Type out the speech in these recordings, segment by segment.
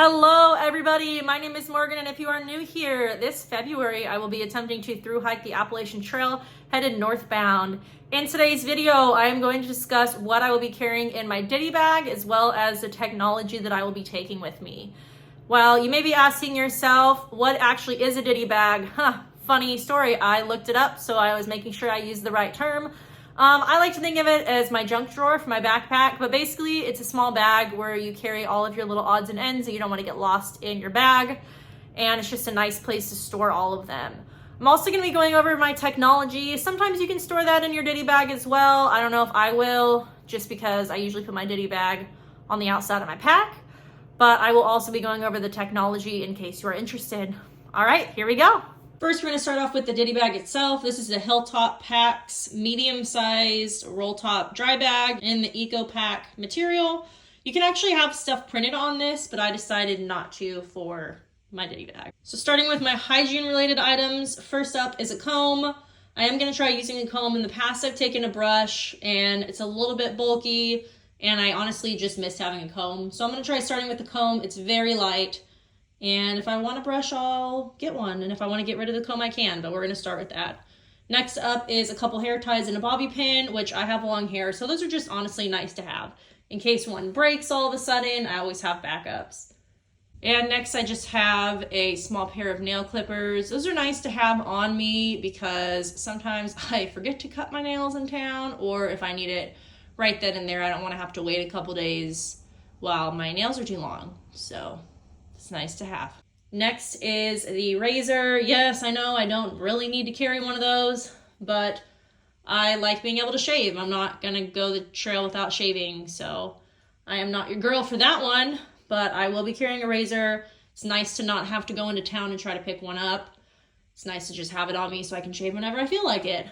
Hello everybody, my name is Morgan, and if you are new here, this February I will be attempting to thru hike the Appalachian Trail headed northbound. In today's video, I am going to discuss what I will be carrying in my Ditty bag as well as the technology that I will be taking with me. Well, you may be asking yourself, what actually is a Ditty bag? Funny story, I looked it up, so I was making sure I used the right term. I like to think of it as my junk drawer for my backpack, but basically it's a small bag where you carry all of your little odds and ends that you don't want to get lost in your bag, and it's just a nice place to store all of them. I'm also going to be going over my technology. Sometimes you can store that in your Ditty bag as well. I don't know if I will, just because I usually put my Ditty bag on the outside of my pack, but I will also be going over the technology in case you are interested. All right, here we go. First, we're going to start off with the Ditty bag itself. This is the Hilltop Packs medium-sized roll-top dry bag in the Eco Pack material. You can actually have stuff printed on this, but I decided not to for my Ditty bag. So starting with my hygiene-related items, first up is a comb. I am going to try using a comb. In the past, I've taken a brush, and it's a little bit bulky, and I honestly just missed having a comb. So I'm going to try starting with the comb. It's very light. And if I want a brush, I'll get one. And if I want to get rid of the comb, I can, but we're going to start with that. Next up is a couple hair ties and a bobby pin, which I have long hair, so those are just honestly nice to have. In case one breaks all of a sudden, I always have backups. And next I just have a small pair of nail clippers. Those are nice to have on me because sometimes I forget to cut my nails in town, or if I need it right then and there, I don't want to have to wait a couple days while my nails are too long. So it's nice to have. Next is the razor. Yes, I know I don't really need to carry one of those, but I like being able to shave. I'm not gonna go the trail without shaving, so I am not your girl for that one, but I will be carrying a razor. It's nice to not have to go into town and try to pick one up. It's nice to just have it on me so I can shave whenever I feel like it.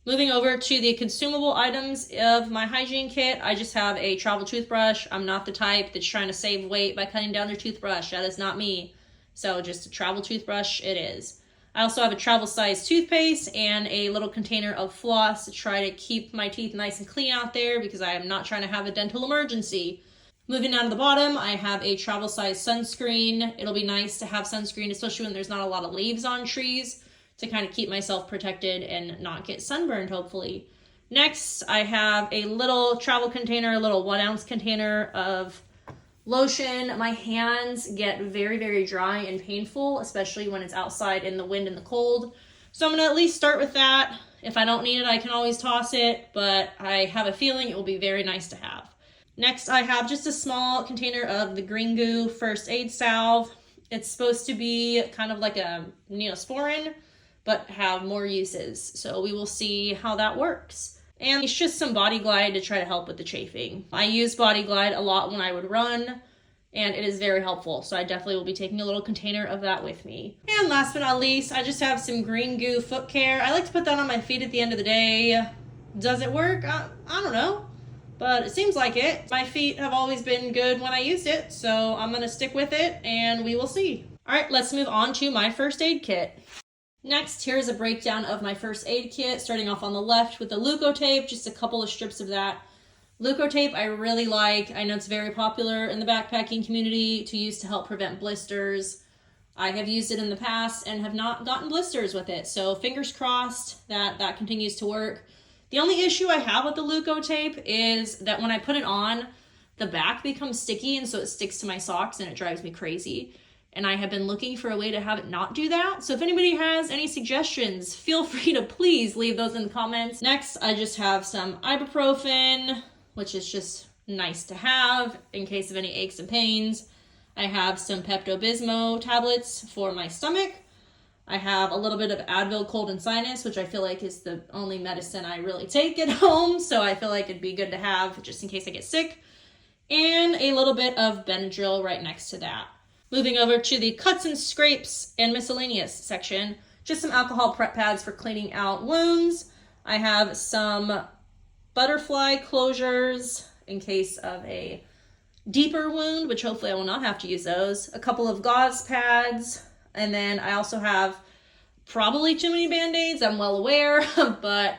Moving over to the consumable items of my hygiene kit, I just have a travel toothbrush. I'm not the type that's trying to save weight by cutting down their toothbrush. That is not me. So just a travel toothbrush it is. I also have a travel size toothpaste and a little container of floss to try to keep my teeth nice and clean out there because I am not trying to have a dental emergency. Moving down to the bottom, I have a travel size sunscreen. It'll be nice to have sunscreen, especially when there's not a lot of leaves on trees, to kind of keep myself protected and not get sunburned, hopefully. Next, I have a little travel container, a little 1 ounce container of lotion. My hands get very, very dry and painful, especially when it's outside in the wind and the cold. So I'm gonna at least start with that. If I don't need it, I can always toss it, but I have a feeling it will be very nice to have. Next, I have just a small container of the Green Goo first aid salve. It's supposed to be kind of like a Neosporin, but have more uses. So we will see how that works. And it's just some Body Glide to try to help with the chafing. I use Body Glide a lot when I would run, and it is very helpful. So I definitely will be taking a little container of that with me. And last but not least, I just have some Green Goo foot care. I like to put that on my feet at the end of the day. Does it work? I don't know, but it seems like it. My feet have always been good when I used it, so I'm gonna stick with it and we will see. All right, let's move on to my first aid kit. Next, here's a breakdown of my first aid kit, starting off on the left with the Leukotape, just a couple of strips of that. Leukotape I really like. I know it's very popular in the backpacking community to use to help prevent blisters. I have used it in the past and have not gotten blisters with it, so fingers crossed that that continues to work. The only issue I have with the Leukotape is that when I put it on, the back becomes sticky and so it sticks to my socks and it drives me crazy. And I have been looking for a way to have it not do that. So if anybody has any suggestions, feel free to please leave those in the comments. Next, I just have some ibuprofen, which is just nice to have in case of any aches and pains. I have some Pepto-Bismol tablets for my stomach. I have a little bit of Advil cold and sinus, which I feel like is the only medicine I really take at home. So I feel like it'd be good to have just in case I get sick. And a little bit of Benadryl right next to that. Moving over to the cuts and scrapes and miscellaneous section, just some alcohol prep pads for cleaning out wounds. I have some butterfly closures in case of a deeper wound, which hopefully I will not have to use those. A couple of gauze pads, and then I also have probably too many Band-Aids, I'm well aware, but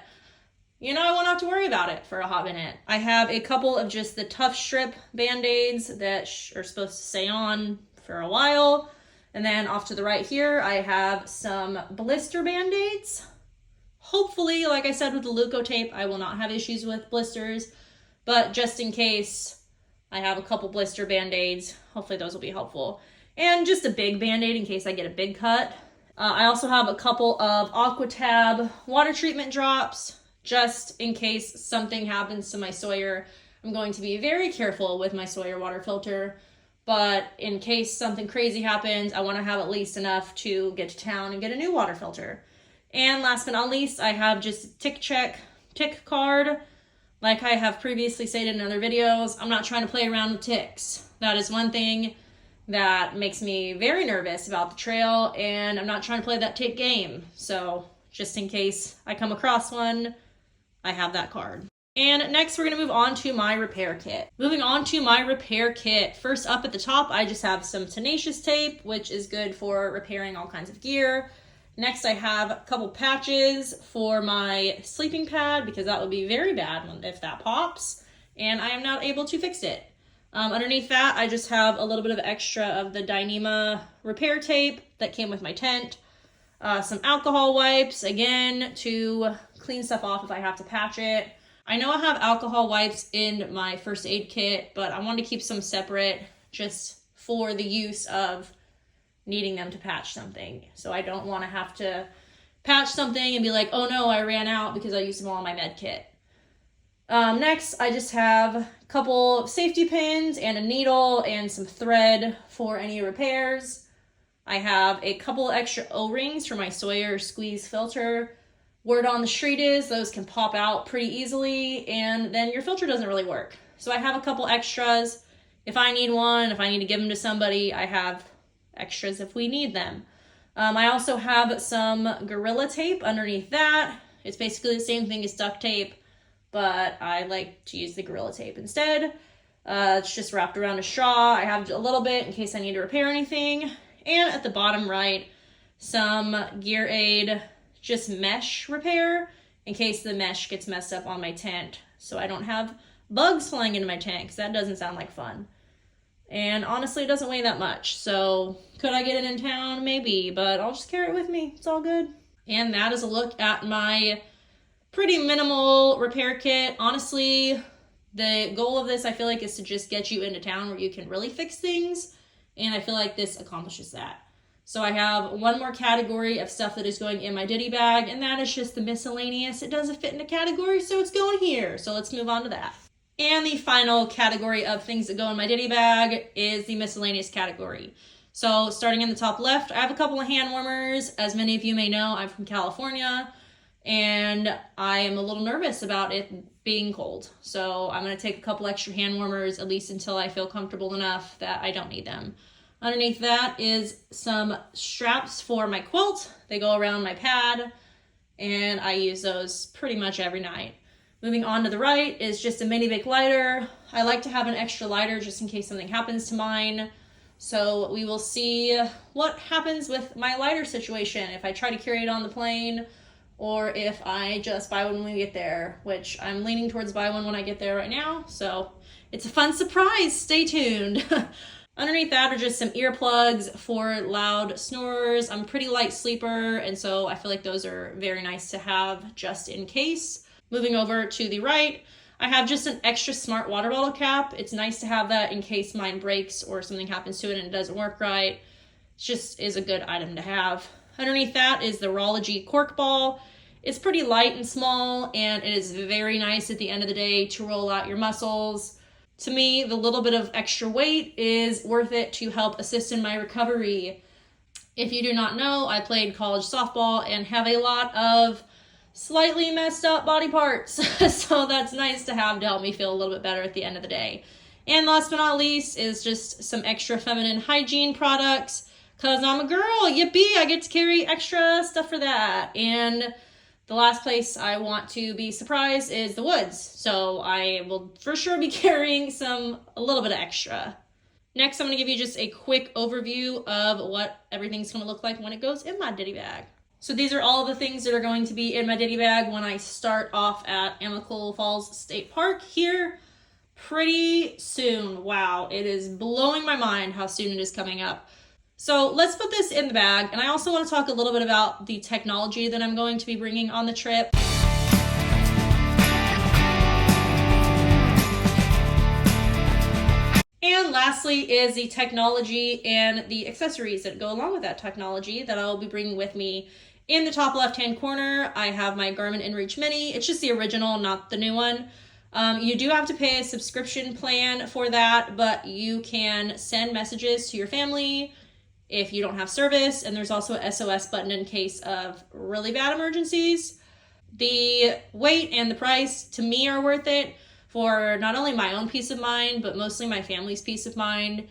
you know, I won't have to worry about it for a hot minute. I have a couple of just the Tough Strip Band-Aids that are supposed to stay on for a while. And then off to the right here, I have some blister band-aids. Hopefully, like I said with the Leukotape, I will not have issues with blisters, but just in case, I have a couple blister band-aids. Hopefully those will be helpful. And just a big band-aid in case I get a big cut. I also have a couple of Aquatab water treatment drops, just in case something happens to my Sawyer. I'm going to be very careful with my Sawyer water filter, but in case something crazy happens, I want to have at least enough to get to town and get a new water filter. And last but not least, I have just tick card. Like I have previously stated in other videos, I'm not trying to play around with ticks. That is one thing that makes me very nervous about the trail, and I'm not trying to play that tick game. So just in case I come across one, I have that card. And next we're gonna move on to my repair kit. Moving on to my repair kit. First up at the top, I just have some tenacious tape, which is good for repairing all kinds of gear. Next, I have a couple patches for my sleeping pad, because that would be very bad if that pops and I am not able to fix it. Underneath that, I just have a little bit of extra of the Dyneema repair tape that came with my tent. Some alcohol wipes, again, to clean stuff off if I have to patch it. I know I have alcohol wipes in my first aid kit, but I wanted to keep some separate just for the use of needing them to patch something. So I don't want to have to patch something and be like, oh no, I ran out because I used them all in my med kit. Next, I just have a couple safety pins and a needle and some thread for any repairs. I have a couple extra O-rings for my Sawyer squeeze filter. Word on the street is those can pop out pretty easily, and then your filter doesn't really work. So I have a couple extras. If I need one, if I need to give them to somebody, I have extras if we need them. I also have some Gorilla Tape underneath that. It's basically the same thing as duct tape, but I like to use the Gorilla Tape instead. It's just wrapped around a straw. I have a little bit in case I need to repair anything. And at the bottom right, some Gear Aid, just mesh repair in case the mesh gets messed up on my tent, so I don't have bugs flying into my tent, because that doesn't sound like fun. And honestly, it doesn't weigh that much, so could I get it in town? Maybe, but I'll just carry it with me. It's all good. And that is a look at my pretty minimal repair kit. Honestly, the goal of this, I feel like, is to just get you into town where you can really fix things, and I feel like this accomplishes that. So I have one more category of stuff that is going in my Ditty bag, and that is just the miscellaneous. It doesn't fit in a category, so it's going here. So let's move on to that. And the final category of things that go in my Ditty bag is the miscellaneous category. So starting in the top left, I have a couple of hand warmers. As many of you may know, I'm from California, and I am a little nervous about it being cold. So I'm going to take a couple extra hand warmers, at least until I feel comfortable enough that I don't need them. Underneath that is some straps for my quilt. They go around my pad, and I use those pretty much every night. Moving on to the right is just a mini Bic lighter. I like to have an extra lighter just in case something happens to mine. So we will see what happens with my lighter situation, if I try to carry it on the plane or if I just buy one when we get there, which I'm leaning towards buy one when I get there right now. So it's a fun surprise. Stay tuned. Underneath that are just some earplugs for loud snorers. I'm a pretty light sleeper, and so I feel like those are very nice to have just in case. Moving over to the right, I have just an extra smart water bottle cap. It's nice to have that in case mine breaks or something happens to it and it doesn't work right. It just is a good item to have. Underneath that is the Rology cork ball. It's pretty light and small, and it is very nice at the end of the day to roll out your muscles. To me, the little bit of extra weight is worth it to help assist in my recovery. If you do not know, I played college softball and have a lot of slightly messed up body parts. So that's nice to have to help me feel a little bit better at the end of the day. And last but not least is just some extra feminine hygiene products, because I'm a girl. Yippee, I get to carry extra stuff for that. And the last place I want to be surprised is the woods. So I will for sure be carrying a little bit of extra. Next, I'm going to give you just a quick overview of what everything's going to look like when it goes in my Ditty bag. So these are all the things that are going to be in my Ditty bag when I start off at Amicable Falls State Park here. pretty soon. Wow, it is blowing my mind how soon it is coming up. So let's put this in the bag, and I also want to talk a little bit about the technology that I'm going to be bringing on the trip. And lastly is the technology and the accessories that go along with that technology that I will be bringing with me. In the top left-hand corner, I have my Garmin InReach Mini. It's just the original, not the new one. You do have to pay a subscription plan for that, but you can send messages to your family if you don't have service, and there's also a SOS button in case of really bad emergencies. The weight and the price, to me, are worth it for not only my own peace of mind, but mostly my family's peace of mind.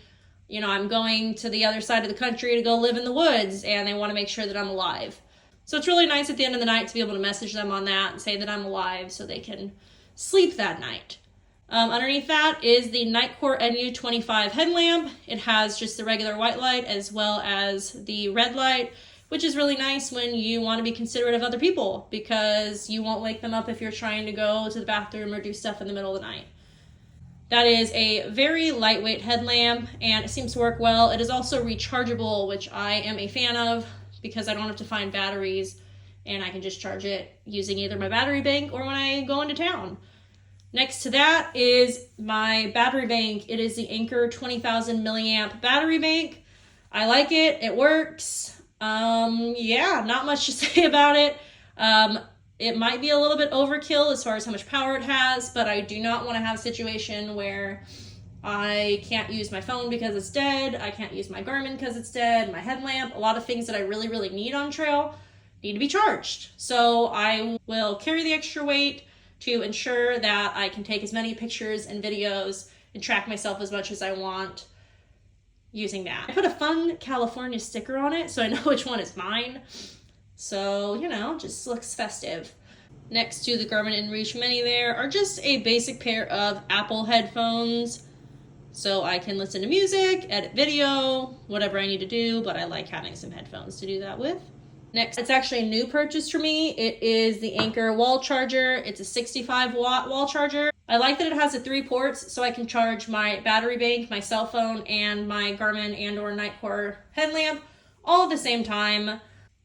You know, I'm going to the other side of the country to go live in the woods, and they want to make sure that I'm alive. So it's really nice at the end of the night to be able to message them on that and say that I'm alive so they can sleep that night. Underneath that is the Nightcore NU25 headlamp. It has just the regular white light as well as the red light, which is really nice when you want to be considerate of other people because you won't wake them up if you're trying to go to the bathroom or do stuff in the middle of the night. That is a very lightweight headlamp, and it seems to work well. It is also rechargeable, which I am a fan of because I don't have to find batteries, and I can just charge it using either my battery bank or when I go into town. Next to that is my battery bank. It is the Anker 20,000 milliamp battery bank. I like it. It works. Yeah, not much to say about it. It might be a little bit overkill as far as how much power it has, but I do not want to have a situation where I can't use my phone because it's dead. I can't use my Garmin because it's dead. My headlamp, a lot of things that I really, really need on trail need to be charged. So I will carry the extra weight to ensure that I can take as many pictures and videos and track myself as much as I want using that. I put a fun California sticker on it so I know which one is mine. So, you know, just looks festive. Next to the Garmin InReach Mini there are just a basic pair of Apple headphones. So I can listen to music, edit video, whatever I need to do, but I like having some headphones to do that with. Next, it's actually a new purchase for me. It is the Anker wall charger. It's a 65-watt wall charger. I like that it has the 3 ports so I can charge my battery bank, my cell phone, and my Garmin and or Nightcore headlamp all at the same time.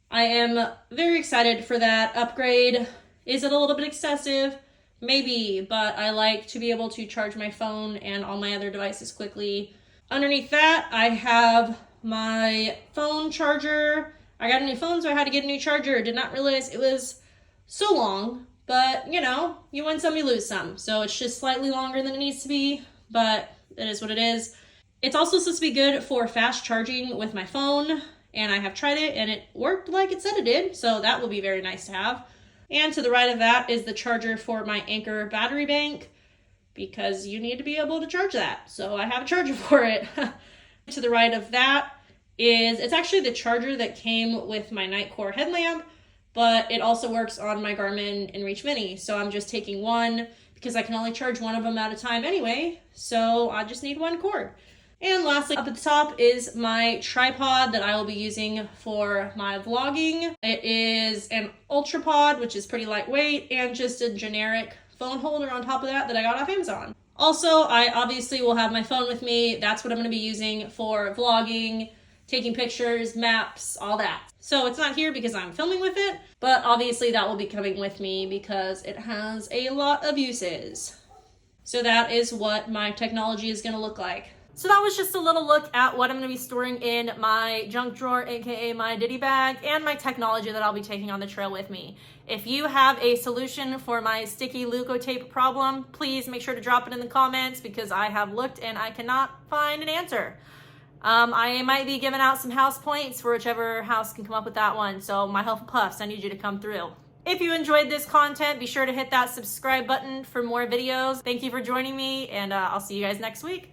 I am very excited for that upgrade. Is it a little bit excessive? Maybe, but I like to be able to charge my phone and all my other devices quickly. Underneath that, I have my phone charger. I got a new phone, so I had to get a new charger. Did not realize it was so long, but you know, you win some, you lose some. So it's just slightly longer than it needs to be, but it is what it is. It's also supposed to be good for fast charging with my phone, and I have tried it and it worked like it said it did, so that will be very nice to have. And to the right of that is the charger for my Anker battery bank because you need to be able to charge that. So I have a charger for it. To the right of that is, it's actually the charger that came with my Nightcore headlamp, but it also works on my Garmin InReach Mini. So I'm just taking one because I can only charge one of them at a time anyway. So I just need one cord. And lastly, up at the top is my tripod that I will be using for my vlogging. It is an Ultrapod, which is pretty lightweight, and just a generic phone holder on top of that I got off Amazon. Also, I obviously will have my phone with me. That's what I'm going to be using for vlogging, taking pictures, maps, all that. So it's not here because I'm filming with it, but obviously that will be coming with me because it has a lot of uses. So that is what my technology is going to look like. So that was just a little look at what I'm going to be storing in my junk drawer, aka my Ditty bag, and my technology that I'll be taking on the trail with me. If you have a solution for my sticky leukotape problem, please make sure to drop it in the comments because I have looked and I cannot find an answer. I might be giving out some house points for whichever house can come up with that one. So my Hufflepuffs, I need you to come through. If you enjoyed this content, be sure to hit that subscribe button for more videos. Thank you for joining me, and I'll see you guys next week.